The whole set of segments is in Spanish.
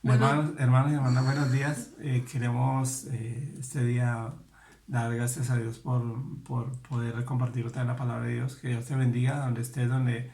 Bueno, Hermanos y hermanas, buenos días. Queremos este día dar gracias a Dios por poder compartir otra vez la palabra de Dios. Que Dios te bendiga donde estés, donde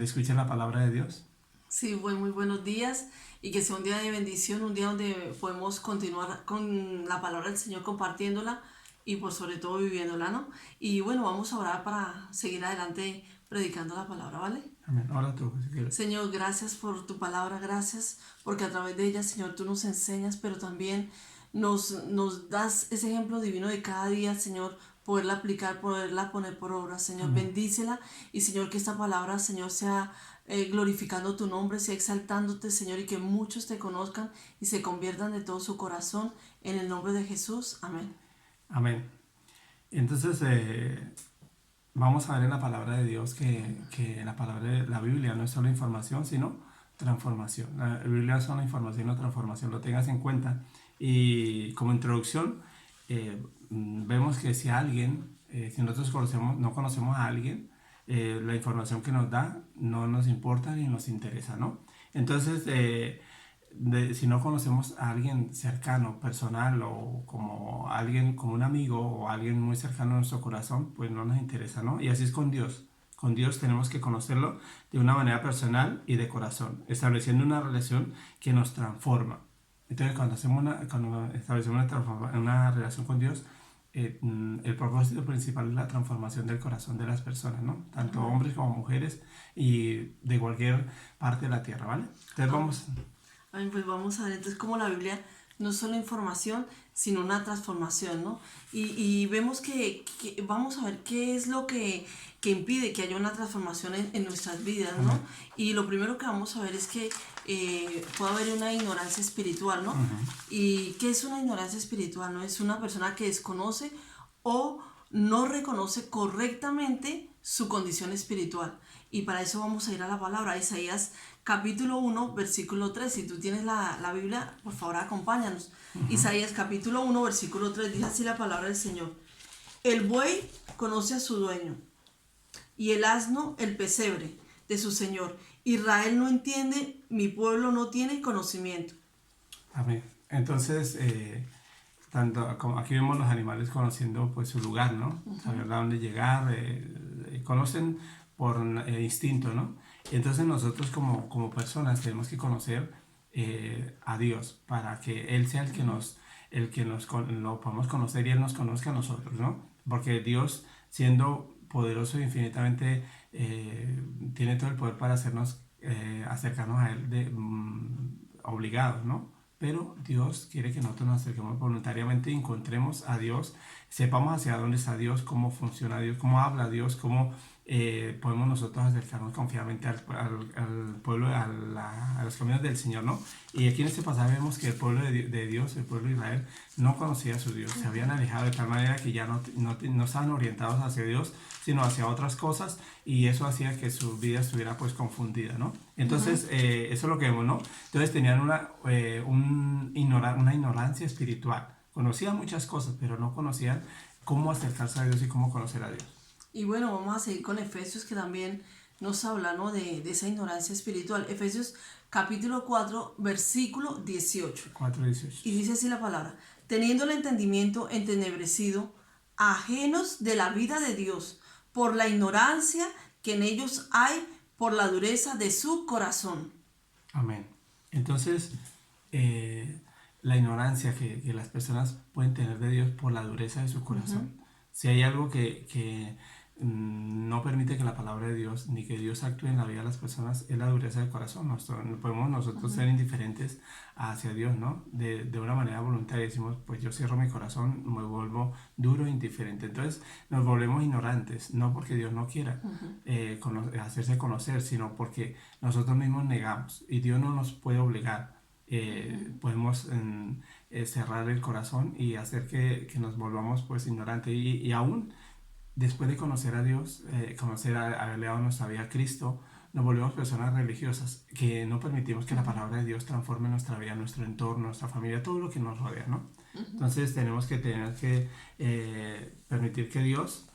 escuches la palabra de Dios. sí, muy buenos días y que sea un día de bendición, un día donde podemos continuar con la palabra del Señor compartiéndola y por sobre todo viviéndola, ¿no? Y bueno, vamos a orar para seguir adelante predicando la palabra, ¿vale? Amén. Ahora tú, si quieres. Señor, gracias por tu palabra, gracias porque a través de ella, Señor, tú nos enseñas, pero también nos das ese ejemplo divino de cada día, Señor, poderla aplicar, poderla poner por obra, Señor, Amén. bendícela y, Señor, que esta palabra, Señor, sea glorificando tu nombre, sea exaltándote, Señor, y que muchos te conozcan y se conviertan de todo su corazón en el nombre de Jesús. Amén. Amén. Entonces, vamos a ver en la palabra de Dios que la palabra de la Biblia no es solo información, sino transformación. La Biblia es solo información o transformación, lo tengas en cuenta. Y como introducción, vemos que si alguien, si nosotros no conocemos a alguien, la información que nos da no nos importa ni nos interesa, ¿no? Entonces, si no conocemos a alguien cercano, personal o como alguien, como un amigo o alguien muy cercano a nuestro corazón, pues no nos interesa, ¿no? Y así es con Dios. Con Dios tenemos que conocerlo de una manera personal y de corazón, estableciendo una relación que nos transforma. Entonces, cuando establecemos una relación con Dios, el propósito principal es la transformación del corazón de las personas, ¿no? Tanto Amén. hombres como mujeres y de cualquier parte de la tierra, ¿vale? Entonces Amén. vamos. Ay, pues vamos a ver, entonces como la Biblia no es solo información, sino una transformación, ¿no? Y vemos vamos a ver qué es lo que impide que haya una transformación en nuestras vidas, ¿no? Amén. Y lo primero que vamos a ver es que puede haber una ignorancia espiritual, ¿no? Ujú. ¿Y qué es una ignorancia espiritual? ¿No? Es una persona que desconoce o no reconoce correctamente su condición espiritual. Y para eso vamos a ir a la palabra, Isaías capítulo 1, versículo 3. Si tú tienes la Biblia, por favor acompáñanos. Isaías capítulo 1, versículo 3, dice así la palabra del Señor. El buey conoce a su dueño y el asno el pesebre de su Señor. Israel no entiende, mi pueblo no tiene conocimiento. Amén. Entonces, tanto como aquí vemos los animales conociendo pues su lugar, ¿no? Saber a dónde llegar, conocen por instinto, ¿no? Entonces nosotros como personas tenemos que conocer a Dios para que Él sea lo podamos conocer y Él nos conozca a nosotros, ¿no? Porque Dios, siendo poderoso e infinitamente, tiene todo el poder para hacernos acercarnos a Él obligados, ¿no? Pero Dios quiere que nosotros nos acerquemos voluntariamente y encontremos a Dios, sepamos hacia dónde está Dios, cómo funciona Dios, cómo habla Dios, cómo podemos nosotros acercarnos confiadamente al pueblo, a los caminos del Señor, ¿no? Y aquí en este pasaje vemos que el pueblo de Dios, el pueblo de Israel, no conocía a su Dios, se habían alejado de tal manera que ya no estaban orientados hacia Dios, sino hacia otras cosas, y eso hacía que su vida estuviera pues confundida, ¿no? Entonces, eso es lo que vemos, ¿no? Entonces tenían una ignorancia espiritual, conocían muchas cosas, pero no conocían cómo acercarse a Dios y cómo conocer a Dios. Y bueno, vamos a seguir con Efesios que también nos habla, ¿no? de esa ignorancia espiritual. Efesios capítulo 4, versículo 18. 4:18. Y dice así la palabra, teniendo el entendimiento entenebrecido, ajenos de la vida de Dios, por la ignorancia que en ellos hay, por la dureza de su corazón. Amén. Entonces, eh, la ignorancia que las personas pueden tener de Dios por la dureza de su corazón. Si hay algo que no permite que la palabra de Dios ni que Dios actúe en la vida de las personas, es la dureza del corazón. No podemos nosotros ser indiferentes hacia Dios, ¿no? De una manera voluntaria decimos, pues yo cierro mi corazón, me vuelvo duro e indiferente. Entonces nos volvemos ignorantes, no porque Dios no quiera hacerse conocer, sino porque nosotros mismos negamos y Dios no nos puede obligar. Podemos cerrar el corazón y hacer que nos volvamos pues ignorantes y aún después de conocer a Dios, haberle dado nuestra vida a Cristo, nos volvemos personas religiosas que no permitimos que la palabra de Dios transforme nuestra vida, nuestro entorno, nuestra familia, todo lo que nos rodea, ¿no? Entonces tenemos que permitir que Dios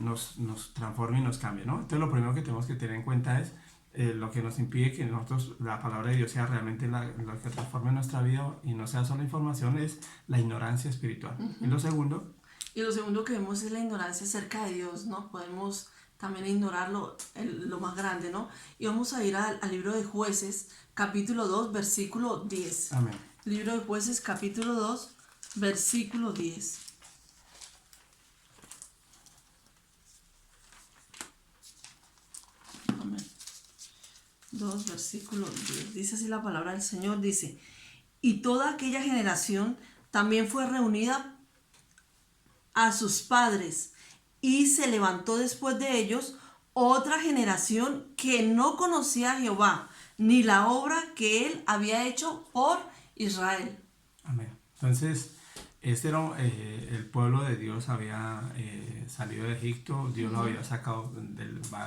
nos transforme y nos cambie, ¿no? Entonces lo primero que tenemos que tener en cuenta es lo que nos impide que nosotros, la palabra de Dios sea realmente lo que transforme nuestra vida y no sea solo información, es la ignorancia espiritual. Y lo segundo, Y lo segundo que vemos es la ignorancia acerca de Dios, ¿no? Podemos también ignorarlo, lo más grande, ¿no? Y vamos a ir al libro de Jueces, capítulo 2, versículo 10. amén. Libro de Jueces, capítulo 2, versículo 10. Amén. 2, versículo 10. Dice así la palabra del Señor, dice: y toda aquella generación también fue reunida a sus padres, y se levantó después de ellos otra generación que no conocía a Jehová, ni la obra que él había hecho por Israel. Amén. Entonces, este era el pueblo de Dios, había salido de Egipto, Dios lo había sacado,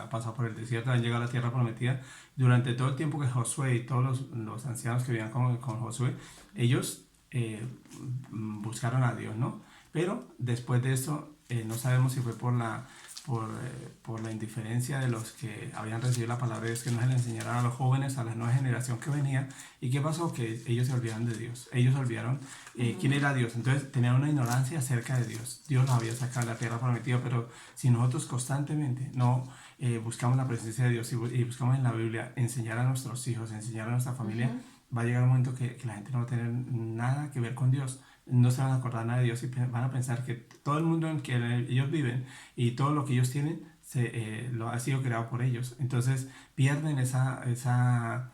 pasado por el desierto, habían llegado a la tierra prometida. Durante todo el tiempo que Josué y todos los ancianos que vivían con Josué, ellos buscaron a Dios, ¿no? Pero después de esto, no sabemos si fue por la indiferencia de los que habían recibido la palabra de Dios, que no se le enseñaran a los jóvenes, a la nueva generación que venía. ¿Y qué pasó? Que ellos se olvidaron de Dios. Ellos olvidaron quién era Dios. Entonces tenían una ignorancia acerca de Dios. Dios los había sacado de la tierra prometida, pero si nosotros constantemente no buscamos la presencia de Dios y buscamos en la Biblia enseñar a nuestros hijos, enseñar a nuestra familia, va a llegar un momento que la gente no va a tener nada que ver con Dios. No se van a acordar nada de Dios y van a pensar que todo el mundo en que ellos viven y todo lo que ellos tienen lo ha sido creado por ellos. Entonces pierden esa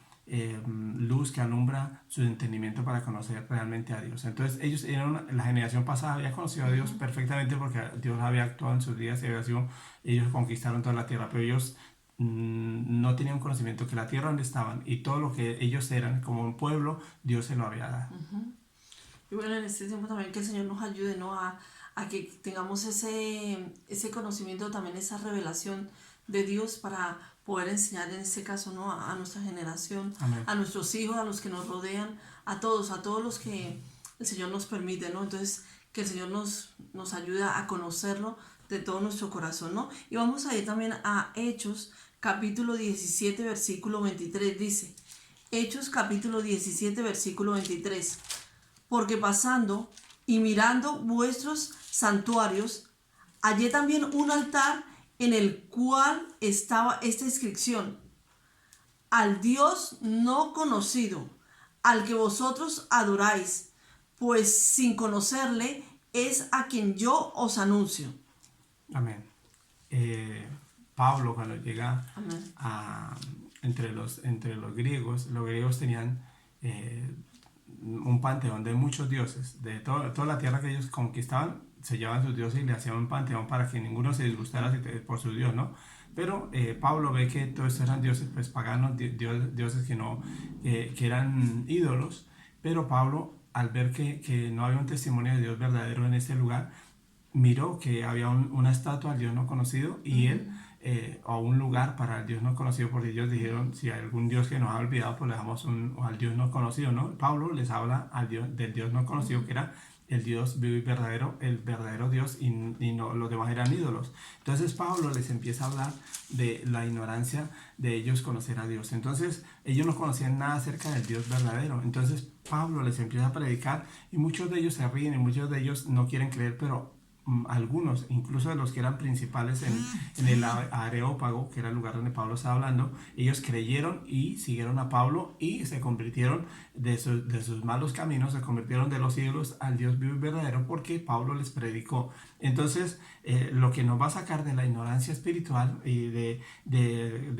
luz que alumbra su entendimiento para conocer realmente a Dios. Entonces ellos la generación pasada había conocido a Dios perfectamente porque Dios había actuado en sus días y ellos conquistaron toda la tierra, pero ellos no tenían conocimiento que la tierra donde estaban y todo lo que ellos eran como un pueblo, Dios se lo había dado. Y bueno, en este tiempo también que el Señor nos ayude, ¿no? a que tengamos ese conocimiento, también esa revelación de Dios para poder enseñar en este caso, ¿no? a nuestra generación, Amén. a nuestros hijos, a los que nos rodean, a todos los que el Señor nos permite, ¿no? Entonces, que el Señor nos ayuda a conocerlo de todo nuestro corazón, ¿no? Y vamos a ir también a Hechos, capítulo 17, versículo 23, dice, Hechos, capítulo 17, versículo 23, porque pasando y mirando vuestros santuarios, hallé también un altar en el cual estaba esta inscripción: al Dios no conocido, al que vosotros adoráis, pues sin conocerle es a quien yo os anuncio. Amén. Pablo, cuando llega Amén. entre los griegos, los griegos tenían un panteón de muchos dioses. De toda la tierra que ellos conquistaban, se llevaban sus dioses y le hacían un panteón para que ninguno se disgustara por su dios, ¿no? Pero Pablo ve que todos estos eran dioses pues, paganos, dioses que eran ídolos. Pero Pablo, al ver que no había un testimonio de Dios verdadero en este lugar, miró que había una estatua al Dios no conocido y él, o un lugar para el Dios no conocido, porque ellos dijeron, si hay algún Dios que nos ha olvidado, pues le damos al Dios no conocido, ¿no? Pablo les habla del Dios no conocido, que era el Dios vivo y verdadero, el verdadero Dios, y no, los demás eran ídolos. Entonces Pablo les empieza a hablar de la ignorancia de ellos conocer a Dios. Entonces ellos no conocían nada acerca del Dios verdadero. Entonces Pablo les empieza a predicar y muchos de ellos se ríen y muchos de ellos no quieren creer, pero algunos, incluso de los que eran principales en el Areópago, que era el lugar donde Pablo estaba hablando, ellos creyeron y siguieron a Pablo y se convirtieron de sus malos caminos, se convirtieron de los ídolos al Dios vivo y verdadero porque Pablo les predicó. Entonces, lo que nos va a sacar de la ignorancia espiritual y de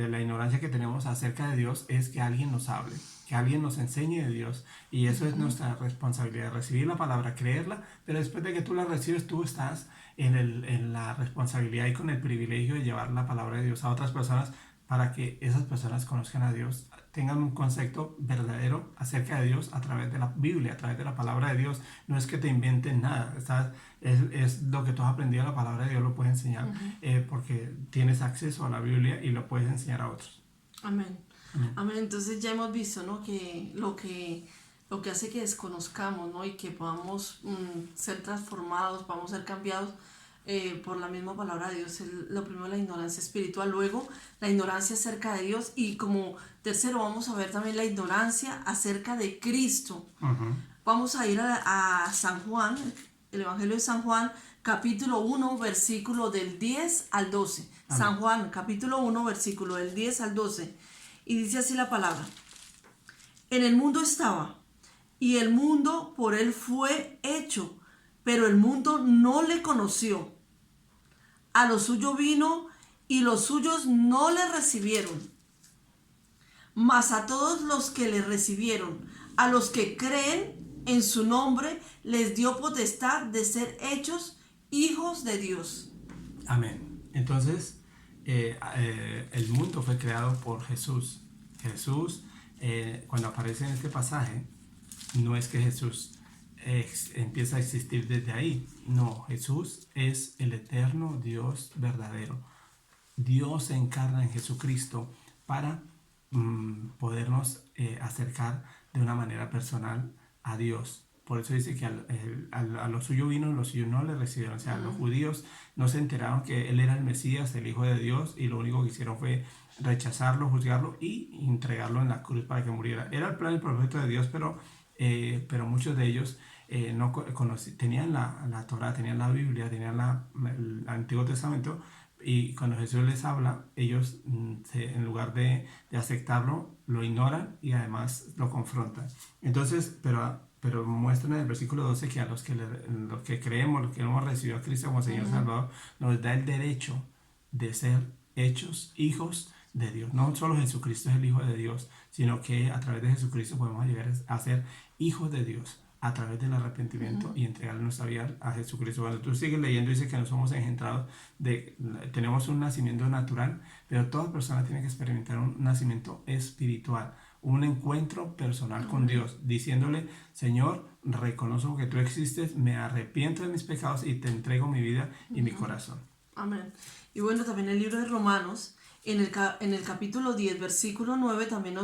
la ignorancia que tenemos acerca de Dios es que alguien nos hable, que alguien nos enseñe de Dios, y eso es nuestra responsabilidad, recibir la palabra, creerla, pero después de que tú la recibes, tú estás en la responsabilidad y con el privilegio de llevar la palabra de Dios a otras personas para que esas personas conozcan a Dios, tengan un concepto verdadero acerca de Dios a través de la Biblia, a través de la palabra de Dios. No es que te inventen nada, es lo que tú has aprendido de la palabra de Dios, lo puedes enseñar, porque tienes acceso a la Biblia y lo puedes enseñar a otros. Amén. Amén. Entonces ya hemos visto, ¿no? Que lo que hace que desconozcamos, ¿no? Y que podamos ser transformados, podamos ser cambiados, por la misma palabra de Dios. Lo primero, la ignorancia espiritual, luego la ignorancia acerca de Dios, y como tercero vamos a ver también la ignorancia acerca de Cristo. Ujú. Vamos a ir a San Juan, el Evangelio de San Juan, capítulo 1, versículo del 10 al 12. Amén. San Juan, capítulo 1, versículo del 10 al 12. Y dice así la palabra: en el mundo estaba, y el mundo por él fue hecho, pero el mundo no le conoció. A lo suyo vino, y los suyos no le recibieron. Mas a todos los que le recibieron, a los que creen en su nombre, les dio potestad de ser hechos hijos de Dios. Amén. Entonces, el mundo fue creado por Jesús. Jesús, cuando aparece en este pasaje, no es que Jesús empieza a existir desde ahí. No, Jesús es el eterno Dios verdadero. Dios se encarna en Jesucristo para podernos acercar de una manera personal a Dios. Por eso dice que a lo suyo vino, los suyos no le recibieron. O sea, los judíos no se enteraron que Él era el Mesías, el Hijo de Dios, y lo único que hicieron fue rechazarlo, juzgarlo y entregarlo en la cruz para que muriera. Era el plan y el propósito de Dios, pero muchos de ellos no tenían la Torá, tenían la Biblia, tenían el Antiguo Testamento, y cuando Jesús les habla, ellos en lugar de aceptarlo, lo ignoran y además lo confrontan. Entonces, pero muestran en el versículo 12 que a los que creemos, los que hemos recibido a Cristo como Señor Salvador, nos da el derecho de ser hechos hijos de Dios. No solo Jesucristo es el Hijo de Dios, sino que a través de Jesucristo podemos llegar a ser hijos de Dios a través del arrepentimiento y entregarle nuestra vida a Jesucristo. Cuando tú sigues leyendo, dice que no somos engendrados tenemos un nacimiento natural, pero toda persona tiene que experimentar un nacimiento espiritual, un encuentro personal con Dios, diciéndole: Señor, reconozco que tú existes, me arrepiento de mis pecados y te entrego mi vida y mi corazón. Amén. Y bueno, también el libro de Romanos, en el capítulo 10, versículo 9, también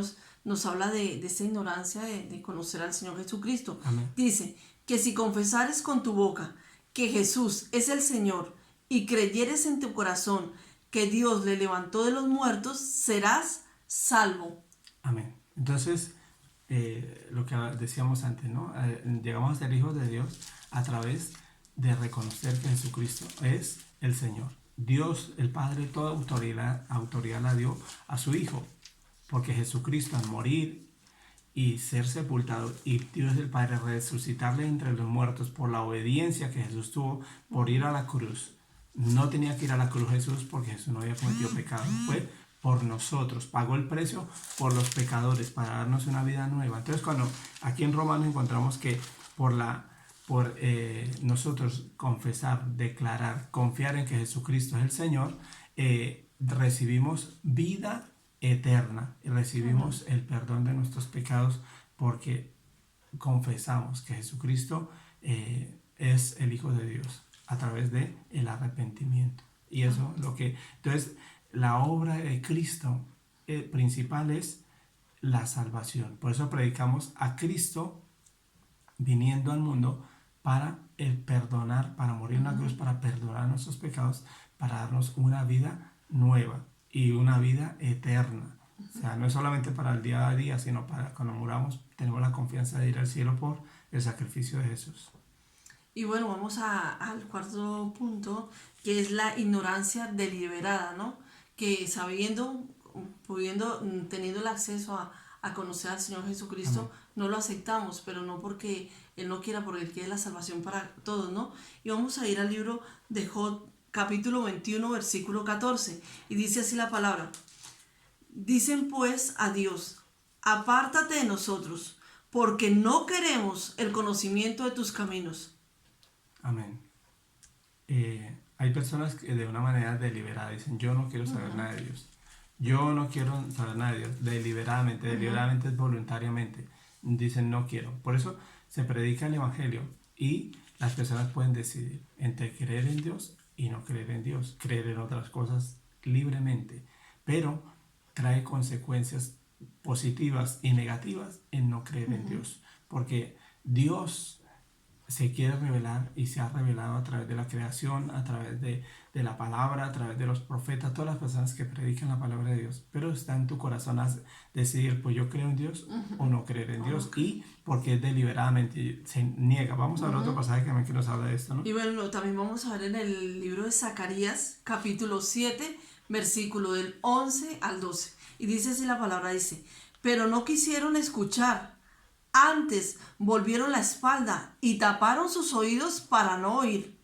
nos habla de esa ignorancia de conocer al Señor Jesucristo. Amén. Dice que si confesares con tu boca que Jesús es el Señor y creyeres en tu corazón que Dios le levantó de los muertos, serás salvo. Amén. Entonces, lo que decíamos antes, ¿no? Llegamos a ser hijos de Dios a través de reconocer que Jesucristo es el Señor. Dios, el Padre, toda autoridad la dio a su Hijo, porque Jesucristo, al morir y ser sepultado, y Dios el Padre resucitarle entre los muertos por la obediencia que Jesús tuvo por ir a la cruz. No tenía que ir a la cruz Jesús porque Jesús no había cometido pecado. Fue por nosotros, pagó el precio por los pecadores para darnos una vida nueva. Entonces, cuando aquí en Romanos encontramos que por nosotros confesar, declarar, confiar en que Jesucristo es el Señor, recibimos vida eterna y recibimos el perdón de nuestros pecados porque confesamos que Jesucristo es el Hijo de Dios a través de el arrepentimiento. Y eso lo que... Entonces, la obra de Cristo principal es la salvación. Por eso predicamos a Cristo viniendo al mundo para perdonar, para morir en la cruz, para perdonar nuestros pecados, para darnos una vida nueva y una vida eterna. O sea, no es solamente para el día a día, sino para cuando muramos tenemos la confianza de ir al cielo por el sacrificio de Jesús. Y bueno, vamos al cuarto punto, que es la ignorancia deliberada, ¿no? Que teniendo el acceso a conocer al Señor Jesucristo, Amén. no lo aceptamos, pero no porque Él no quiera, porque Él quiere la salvación para todos, ¿no? Y vamos a ir al libro de Job, capítulo 21, versículo 14, y dice así la palabra: dicen pues a Dios, apártate de nosotros, porque no queremos el conocimiento de tus caminos. Amén. Hay personas que de una manera deliberada dicen: yo no quiero saber nada de Dios. Yo no quiero saber nada de Dios. Deliberadamente es voluntariamente. Dicen: no quiero. Por eso se predica el Evangelio y las personas pueden decidir entre creer en Dios y no creer en Dios, creer en otras cosas libremente, pero trae consecuencias positivas y negativas en no creer en Dios, porque Dios se quiere revelar y se ha revelado a través de la creación, a través de la palabra, a través de los profetas, todas las personas que predican la palabra de Dios. Pero está en tu corazón decidir, pues yo creo en Dios o no creer en Dios. Y porque deliberadamente se niega. Vamos a ver otro pasaje que nos habla de esto, ¿no? Y bueno, también vamos a ver en el libro de Zacarías, capítulo 7, versículo del 11 al 12. Y dice así la palabra, dice, pero no quisieron escuchar. Antes volvieron la espalda y taparon sus oídos para no oír.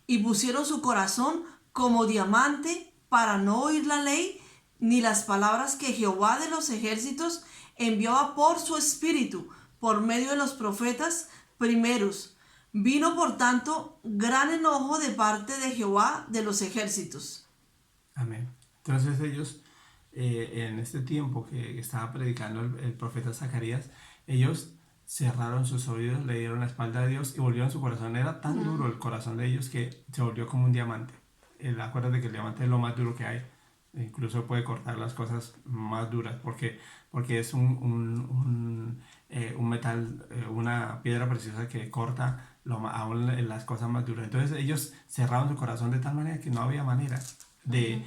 Y pusieron su corazón como diamante para no oír la ley ni las palabras que Jehová de los ejércitos enviaba por su espíritu, por medio de los profetas primeros. Vino por tanto gran enojo de parte de Jehová de los ejércitos. Amén. Entonces ellos, en este tiempo que estaba predicando el profeta Zacarías, ellos cerraron sus oídos, le dieron la espalda a Dios y volvieron su corazón. Era tan duro el corazón de ellos que se volvió como un diamante. Acuérdate que el diamante es lo más duro que hay. Incluso puede cortar las cosas más duras porque es un metal, una piedra preciosa que corta aún las cosas más duras. Entonces ellos cerraron su corazón de tal manera que no había manera de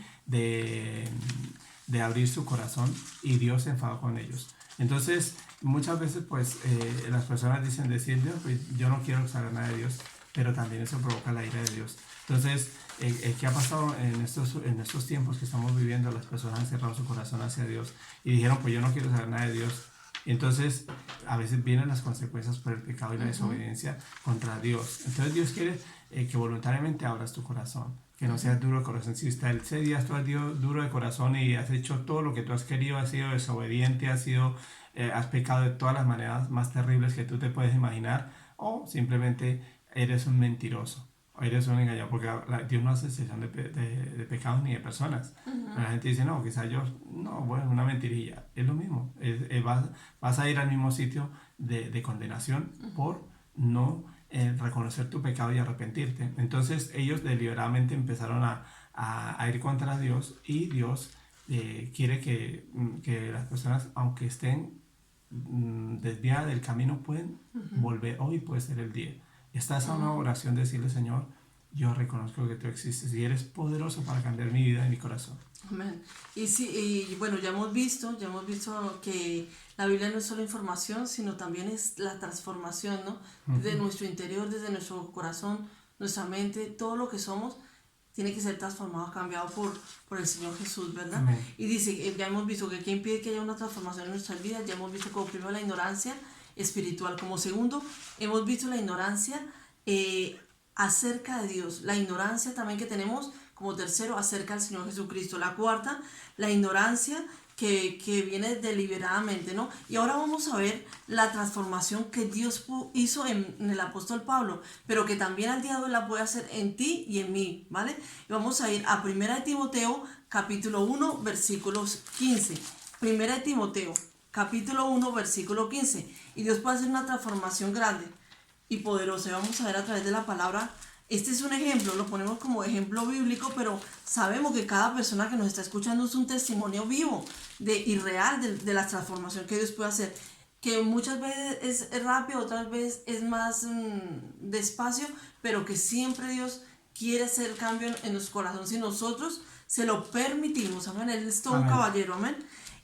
abrir su corazón y Dios se enfadó con ellos. Entonces muchas veces pues las personas dicen Dios, pues, yo no quiero saber nada de Dios, pero también eso provoca la ira de Dios. Entonces, ¿qué ha pasado en estos tiempos que estamos viviendo? Las personas han cerrado su corazón hacia Dios y dijeron, pues yo no quiero saber nada de Dios. Entonces, a veces vienen las consecuencias por el pecado y la desobediencia contra Dios. Entonces, Dios quiere que voluntariamente abras tu corazón, que no seas duro de corazón. Si ese día tú has sido duro de corazón y has hecho todo lo que tú has querido, has sido desobediente, has pecado de todas las maneras más terribles que tú te puedes imaginar, o simplemente eres un mentiroso. Eres un engañador, porque Dios no hace excepción de pecados ni de personas. La gente dice, no, quizás yo, no, bueno, una mentirilla. Es lo mismo. Vas a ir al mismo sitio de condenación por no reconocer tu pecado y arrepentirte. Entonces ellos deliberadamente empezaron a ir contra Dios y Dios quiere que las personas, aunque estén desviadas del camino, pueden volver. Hoy puede ser el día. Estás a una oración de decirle, Señor, yo reconozco que tú existes y eres poderoso para cambiar mi vida y mi corazón. Amén. Y bueno, ya hemos visto que la Biblia no es solo información, sino también es la transformación, ¿no? Desde nuestro interior, desde nuestro corazón, nuestra mente, todo lo que somos tiene que ser transformado, cambiado por el Señor Jesús, ¿verdad? Amén. Y dice, ya hemos visto que ¿qué impide que haya una transformación en nuestras vidas? Ya hemos visto como primero la ignorancia espiritual, como segundo hemos visto la ignorancia acerca de Dios, la ignorancia también que tenemos como tercero acerca del Señor Jesucristo, la cuarta, la ignorancia que viene deliberadamente, ¿no? Y ahora vamos a ver la transformación que Dios hizo en el apóstol Pablo, pero que también al día de hoy la puede hacer en ti y en mí, ¿vale? Y vamos a ir a 1 Timoteo, capítulo 1, versículos 15. 1 Timoteo, capítulo 1, versículo 15. Y Dios puede hacer una transformación grande y poderosa. Y vamos a ver a través de la palabra. Este es un ejemplo, lo ponemos como ejemplo bíblico, pero sabemos que cada persona que nos está escuchando es un testimonio vivo y real de la transformación que Dios puede hacer. Que muchas veces es rápido, otras veces es más despacio, pero que siempre Dios quiere hacer cambio en nuestro corazón si nosotros se lo permitimos. Amén. Él es todo un caballero. Amén.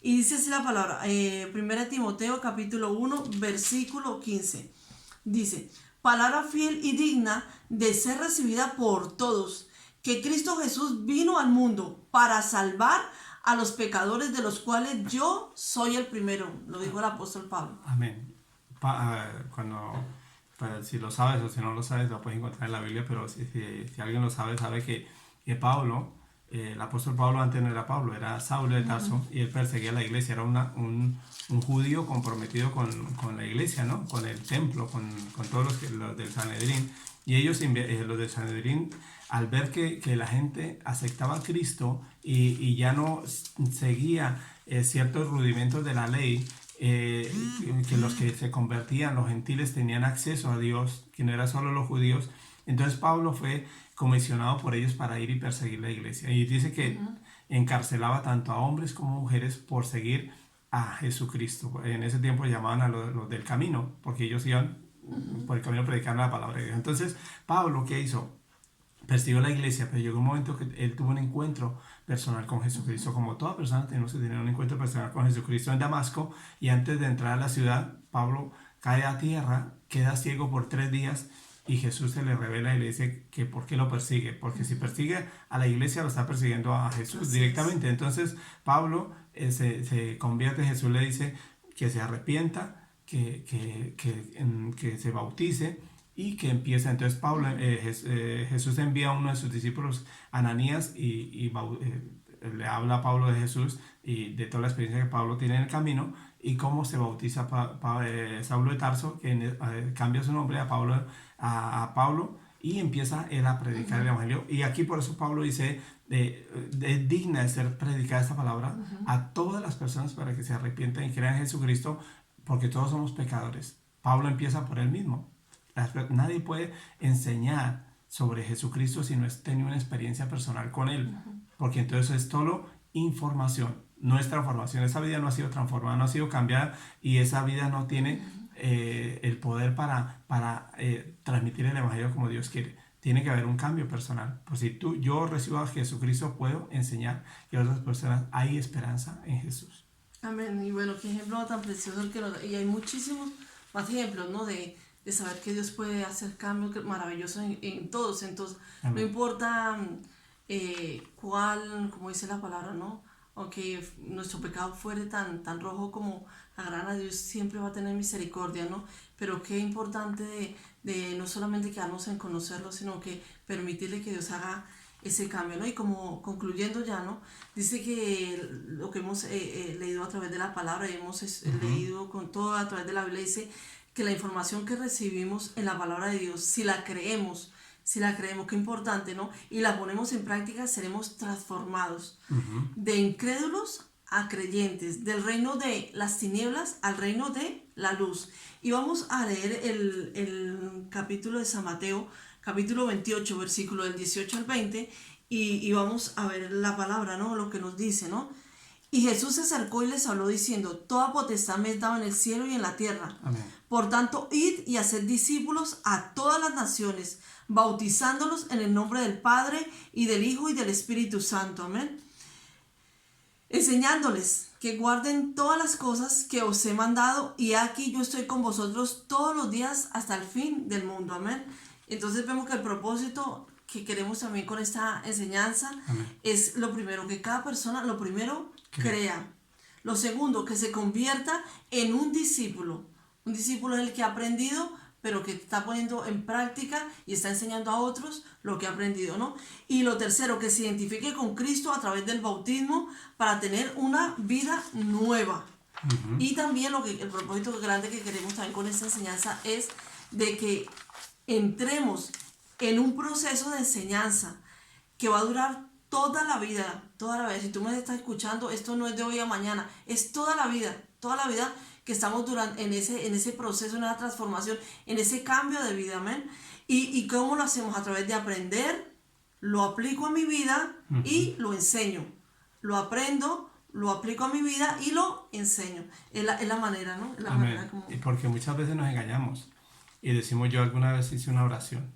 Y dice así la palabra, 1 Timoteo capítulo 1, versículo 15. Dice, palabra fiel y digna de ser recibida por todos, que Cristo Jesús vino al mundo para salvar a los pecadores, de los cuales yo soy el primero. Lo dijo el apóstol Pablo. Amén. Si lo sabes o si no lo sabes, lo puedes encontrar en la Biblia, pero si alguien lo sabe, sabe que Pablo, el apóstol Pablo antes no era Pablo, era Saulo de Tarso, y él perseguía la iglesia, era un judío comprometido con la iglesia, ¿no? Con el templo, con todos los del Sanedrín. Y ellos, los del Sanedrín, al ver que la gente aceptaba a Cristo y ya no seguía ciertos rudimentos de la ley, que los que se convertían, los gentiles, tenían acceso a Dios, que no eran solo los judíos. Entonces Pablo fue comisionado por ellos para ir y perseguir la iglesia. Y dice que encarcelaba tanto a hombres como mujeres por seguir a Jesucristo. En ese tiempo llamaban a los del camino, porque ellos iban por el camino predicando la palabra de Dios. Entonces, Pablo, ¿qué hizo? Persiguió la iglesia, pero llegó un momento que él tuvo un encuentro personal con Jesucristo. Como toda persona tenemos que tener un encuentro personal con Jesucristo en Damasco, y antes de entrar a la ciudad, Pablo cae a tierra, queda ciego por 3 días, y Jesús se le revela y le dice que por qué lo persigue, porque si persigue a la iglesia lo está persiguiendo a Jesús directamente. Entonces Pablo se convierte, Jesús le dice que se arrepienta, que se bautice y que empieza. Entonces Jesús envía a uno de sus discípulos, Ananías, le habla a Pablo de Jesús y de toda la experiencia que Pablo tiene en el camino, y cómo se bautiza Saulo de Tarso, que cambia su nombre a Pablo, y empieza él a predicar el Evangelio. Y aquí por eso Pablo dice, es digna de ser predicada esta palabra a todas las personas para que se arrepientan y crean en Jesucristo, porque todos somos pecadores. Pablo empieza por él mismo. Nadie puede enseñar sobre Jesucristo si no has tenido una experiencia personal con él, porque entonces es solo información, no es transformación. Esa vida no ha sido transformada, no ha sido cambiada, y esa vida no tiene el poder para transmitir el Evangelio como Dios quiere. Tiene que haber un cambio personal. Pues si yo recibo a Jesucristo, puedo enseñar que a otras personas hay esperanza en Jesús. Amén. Y bueno, qué ejemplo tan precioso el que nos da. Y hay muchísimos más ejemplos, ¿no? De saber que Dios puede hacer cambios maravillosos en todos. Entonces, amén, no importa cuál, como dice la palabra, ¿no? Aunque nuestro pecado fuere tan rojo como la grana, Dios siempre va a tener misericordia, ¿no? Pero qué importante de no solamente quedarnos en conocerlo, sino que permitirle que Dios haga ese cambio, ¿no? Y como concluyendo ya, ¿no? Dice que lo que hemos leído a través de la palabra y hemos leído con todo a través de la Biblia, dice que la información que recibimos en la palabra de Dios, si la creemos, qué importante, ¿no? Y la ponemos en práctica, seremos transformados de incrédulos a creyentes, del reino de las tinieblas al reino de la luz. Y vamos a leer el capítulo de San Mateo, capítulo 28, versículo del 18 al 20, y vamos a ver la palabra, ¿no? Lo que nos dice, ¿no? Y Jesús se acercó y les habló diciendo: toda potestad me es dada en el cielo y en la tierra. Amén. Por tanto, id y haced discípulos a todas las naciones, bautizándolos en el nombre del Padre y del Hijo y del Espíritu Santo. Amén. Enseñándoles que guarden todas las cosas que os he mandado, y aquí yo estoy con vosotros todos los días hasta el fin del mundo. Amén. Entonces vemos que el propósito que queremos también con esta enseñanza, amén, es lo primero, que cada persona, lo primero, crea. Lo segundo, que se convierta en un discípulo. Un discípulo es el que ha aprendido, pero que está poniendo en práctica y está enseñando a otros lo que ha aprendido, ¿no? Y lo tercero, que se identifique con Cristo a través del bautismo para tener una vida nueva. Y también el propósito grande que queremos también con esta enseñanza es de que entremos en un proceso de enseñanza que va a durar toda la vida, toda la vida. Si tú me estás escuchando, esto no es de hoy a mañana, es toda la vida que estamos en ese proceso, en esa transformación, en ese cambio de vida, amén. ¿Y cómo lo hacemos? A través de aprender, lo aplico a mi vida y lo enseño. Lo aprendo, lo aplico a mi vida y lo enseño. Es la manera, ¿no? Es la manera como... Y porque muchas veces nos engañamos y decimos: yo alguna vez hice una oración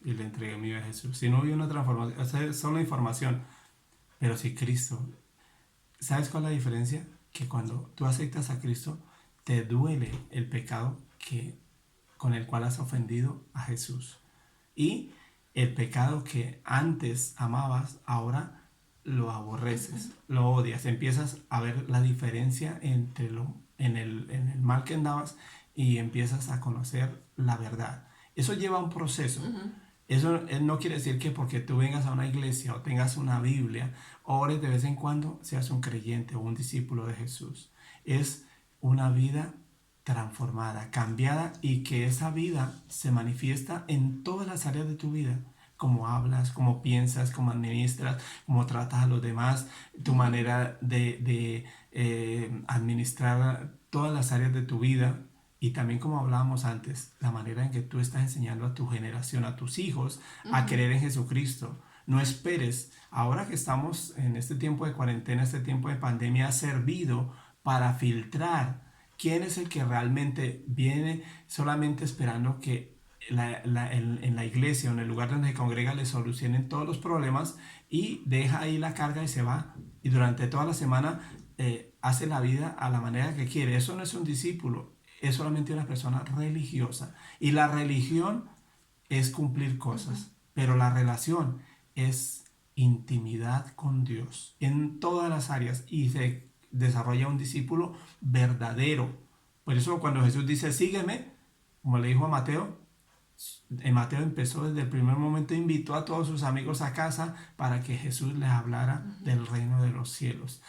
y le entregué mi vida a Jesús. Si no hubo una transformación, es solo información. Pero si Cristo, ¿sabes cuál es la diferencia? Que cuando tú aceptas a Cristo, te duele el pecado con el cual has ofendido a Jesús. Y el pecado que antes amabas, ahora lo aborreces, lo odias. Empiezas a ver la diferencia entre en el mal que andabas, y empiezas a conocer la verdad. Eso lleva un proceso. Eso no quiere decir que porque tú vengas a una iglesia o tengas una Biblia, ores de vez en cuando, seas un creyente o un discípulo de Jesús. Es una vida transformada, cambiada, y que esa vida se manifiesta en todas las áreas de tu vida. Cómo hablas, cómo piensas, cómo administras, cómo tratas a los demás, tu manera de administrar todas las áreas de tu vida. Y también, como hablábamos antes, la manera en que tú estás enseñando a tu generación, a tus hijos, a creer en Jesucristo. No esperes. Ahora que estamos en este tiempo de cuarentena, este tiempo de pandemia, ha servido para filtrar ¿Quién es el que realmente viene solamente esperando que en la iglesia o en el lugar donde se congrega le solucionen todos los problemas y deja ahí la carga y se va? Y durante toda la semana hace la vida a la manera que quiere. Eso no es un discípulo, es solamente una persona religiosa. Y la religión es cumplir cosas, pero la relación es intimidad con Dios en todas las áreas y se desarrolla un discípulo verdadero. Por eso cuando Jesús dice sígueme, como le dijo a Mateo, en Mateo empezó desde el primer momento, invitó a todos sus amigos a casa para que Jesús les hablara del reino de los cielos.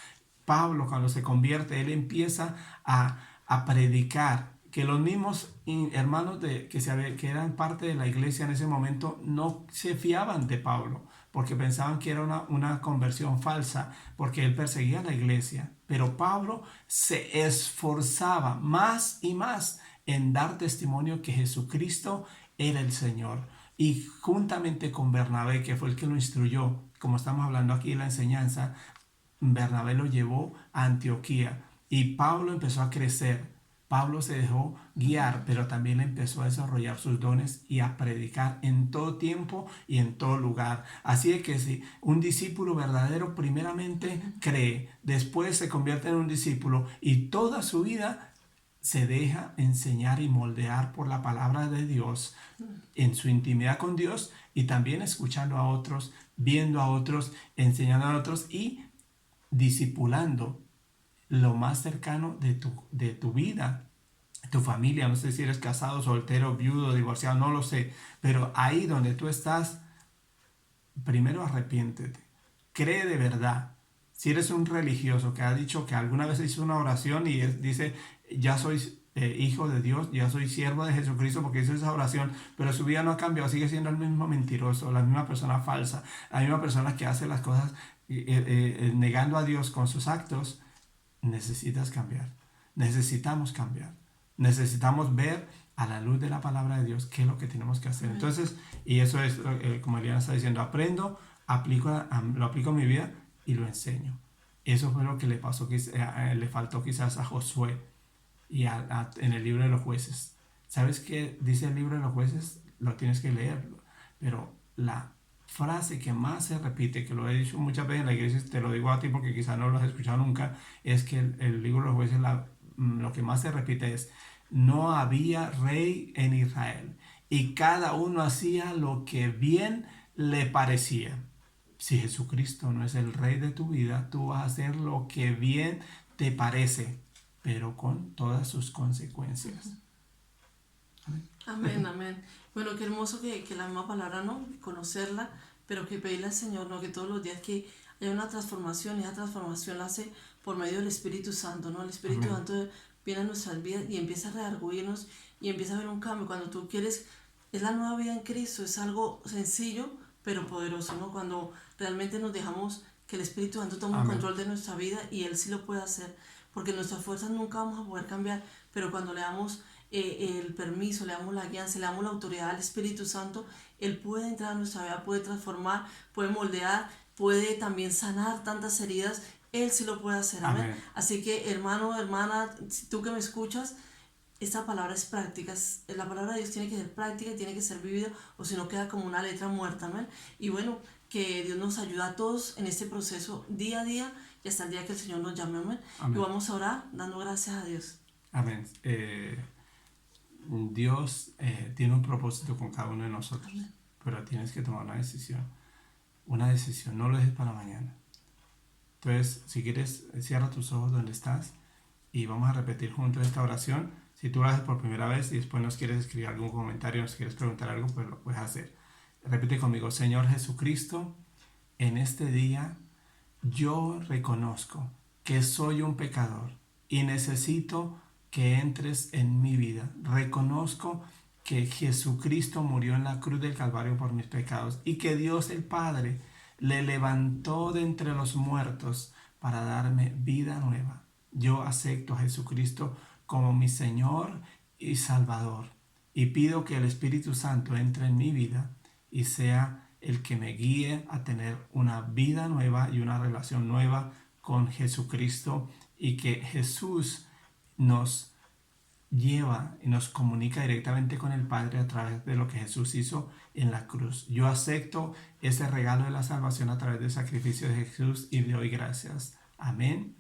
Pablo, cuando se convierte, él empieza a predicar, que los mismos hermanos que eran parte de la iglesia en ese momento no se fiaban de Pablo, porque pensaban que era una conversión falsa, porque él perseguía a la iglesia. Pero Pablo se esforzaba más y más en dar testimonio que Jesucristo era el Señor. Y juntamente con Bernabé, que fue el que lo instruyó, como estamos hablando aquí en la enseñanza, Bernabé lo llevó a Antioquía y Pablo empezó a crecer. Pablo se dejó guiar, pero también empezó a desarrollar sus dones y a predicar en todo tiempo y en todo lugar. Así es que si un discípulo verdadero primeramente cree, después se convierte en un discípulo y toda su vida se deja enseñar y moldear por la palabra de Dios en su intimidad con Dios y también escuchando a otros, viendo a otros, enseñando a otros y discipulando lo más cercano de tu vida, tu familia. No sé si eres casado, soltero, viudo, divorciado, no lo sé, pero ahí donde tú estás, primero arrepiéntete, cree de verdad. Si eres un religioso que ha dicho que alguna vez hizo una oración y dice, ya soy hijo de Dios, ya soy siervo de Jesucristo porque hizo esa oración, pero su vida no ha cambiado, sigue siendo el mismo mentiroso, la misma persona falsa, la misma persona que hace las cosas negando a Dios con sus actos, necesitas cambiar. Necesitamos cambiar. Necesitamos ver a la luz de la palabra de Dios qué es lo que tenemos que hacer. Entonces, y eso es, como Eliana está diciendo, aprendo, lo aplico en mi vida y lo enseño. Eso fue lo que le pasó, le faltó quizás a Josué y en el libro de los jueces. ¿Sabes qué dice el libro de los jueces? Lo tienes que leer, pero la frase que más se repite, que lo he dicho muchas veces en la iglesia, te lo digo a ti porque quizás no lo has escuchado nunca, es que el libro de los jueces, lo que más se repite es, no había rey en Israel y cada uno hacía lo que bien le parecía. Si Jesucristo no es el rey de tu vida, tú vas a hacer lo que bien te parece, pero con todas sus consecuencias. Amén, amén. Bueno, qué hermoso que la misma palabra, ¿no? Conocerla, pero que pedirle al Señor, ¿no? Que todos los días que haya una transformación, y esa transformación la hace por medio del Espíritu Santo, ¿no? El Espíritu Amén. Santo viene a nuestras vidas y empieza a redarguirnos y empieza a ver un cambio. Cuando tú quieres, es la nueva vida en Cristo, es algo sencillo, pero poderoso, ¿no? Cuando realmente nos dejamos que el Espíritu Santo tome Amén. control de nuestra vida y Él sí lo puede hacer, porque nuestras fuerzas nunca vamos a poder cambiar, pero cuando le damos el permiso, le damos la guianza, le damos la autoridad al Espíritu Santo, Él puede entrar a nuestra vida, puede transformar, puede moldear, puede también sanar tantas heridas. Él sí lo puede hacer, amén. Amén. Así que hermano, hermana, tú que me escuchas, esta palabra es práctica, la palabra de Dios tiene que ser práctica y tiene que ser vivida, o si no queda como una letra muerta, amén. Y bueno, que Dios nos ayude a todos en este proceso día a día y hasta el día que el Señor nos llame, amén. Amén. Y vamos a orar dando gracias a Dios. Amén. Dios tiene un propósito con cada uno de nosotros, Amén. pero tienes que tomar una decisión. Una decisión, no lo dejes para mañana. Entonces, si quieres, cierra tus ojos donde estás y vamos a repetir juntos esta oración. Si tú lo haces por primera vez y después nos quieres escribir algún comentario, nos quieres preguntar algo, pues lo puedes hacer. Repite conmigo: Señor Jesucristo, en este día yo reconozco que soy un pecador y necesito que entres en mi vida. Reconozco que Jesucristo murió en la cruz del Calvario por mis pecados y que Dios el Padre le levantó de entre los muertos para darme vida nueva. Yo acepto a Jesucristo como mi Señor y Salvador y pido que el Espíritu Santo entre en mi vida y sea el que me guíe a tener una vida nueva y una relación nueva con Jesucristo, y que Jesús nos lleva y nos comunica directamente con el Padre a través de lo que Jesús hizo en la cruz. Yo acepto ese regalo de la salvación a través del sacrificio de Jesús y le doy gracias. Amén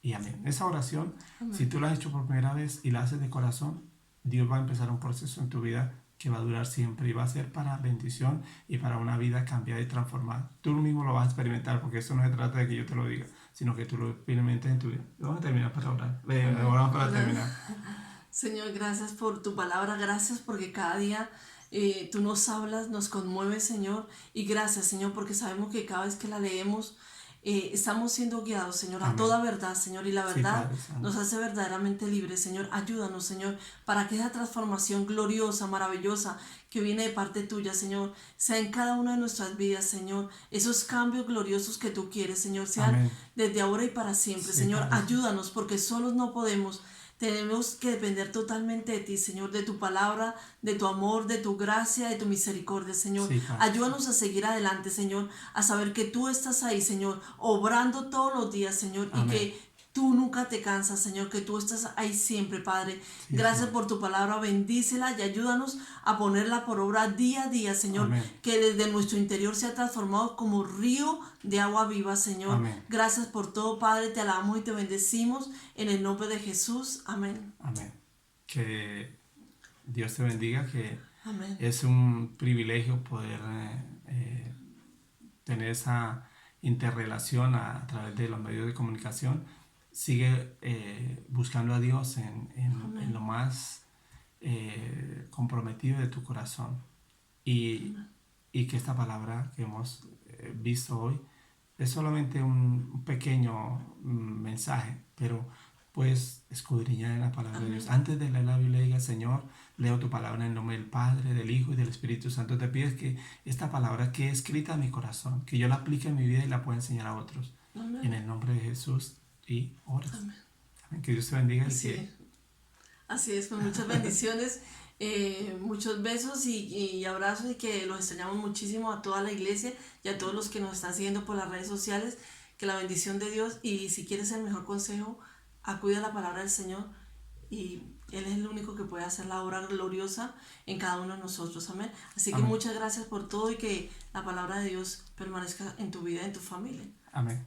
y amén. Esa oración, si tú la has hecho por primera vez y la haces de corazón, Dios va a empezar un proceso en tu vida que va a durar siempre y va a ser para bendición y para una vida cambiada y transformada. Tú mismo lo vas a experimentar, porque esto no se trata de que yo te lo diga, sino que tú lo experimentes en tu vida. Vamos a terminar para orar. Oramos para terminar. Señor, gracias por tu palabra, gracias porque cada día tú nos hablas, nos conmueves, Señor, y gracias, Señor, porque sabemos que cada vez que la leemos estamos siendo guiados, Señor, a Amén. toda verdad, Señor, y la Sí, verdad Padre Santo. nos hace verdaderamente libres, Señor. Ayúdanos, Señor, para que esa transformación gloriosa, maravillosa que viene de parte tuya, Señor, sea en cada una de nuestras vidas, Señor. Esos cambios gloriosos que tú quieres, Señor, sean Amén. desde ahora y para siempre, Sí, Señor. Padre. Ayúdanos porque solos no podemos. Tenemos que depender totalmente de ti, Señor, de tu palabra, de tu amor, de tu gracia, de tu misericordia, Señor. Sí, Padre. Ayúdanos a seguir adelante, Señor, a saber que tú estás ahí, Señor, obrando todos los días, Señor, Amén. y que tú nunca te cansas, Señor, que tú estás ahí siempre, Padre. Sí, Gracias Señor. por tu palabra, bendícela y ayúdanos a ponerla por obra día a día, Señor, Amén. que desde nuestro interior sea transformado como río de agua viva, Señor. Amén. Gracias por todo, Padre, te alabamos y te bendecimos en el nombre de Jesús. Amén. Amén. Que Dios te bendiga, que Amén. es un privilegio poder tener esa interrelación a través de los medios de comunicación. Sigue buscando a Dios en lo más comprometido de tu corazón. Y que esta palabra que hemos visto hoy es solamente un pequeño mensaje, pero pues escudriñar en la palabra de Dios. Antes de leer la Biblia, diga: Señor, leo tu palabra en el nombre del Padre, del Hijo y del Espíritu Santo. Te pides que esta palabra quede escrita en mi corazón, que yo la aplique en mi vida y la pueda enseñar a otros. Amén. En el nombre de Jesús y oras. Amén. Amén. Que Dios te bendiga. Así es, con muchas bendiciones, muchos besos y abrazos, y que los extrañamos muchísimo a toda la iglesia y a todos los que nos están siguiendo por las redes sociales. Que la bendición de Dios, y si quieres el mejor consejo, acude a la palabra del Señor, y Él es el único que puede hacer la obra gloriosa en cada uno de nosotros. Amén. Así que Amén. muchas gracias por todo, y que la palabra de Dios permanezca en tu vida y en tu familia. Amén.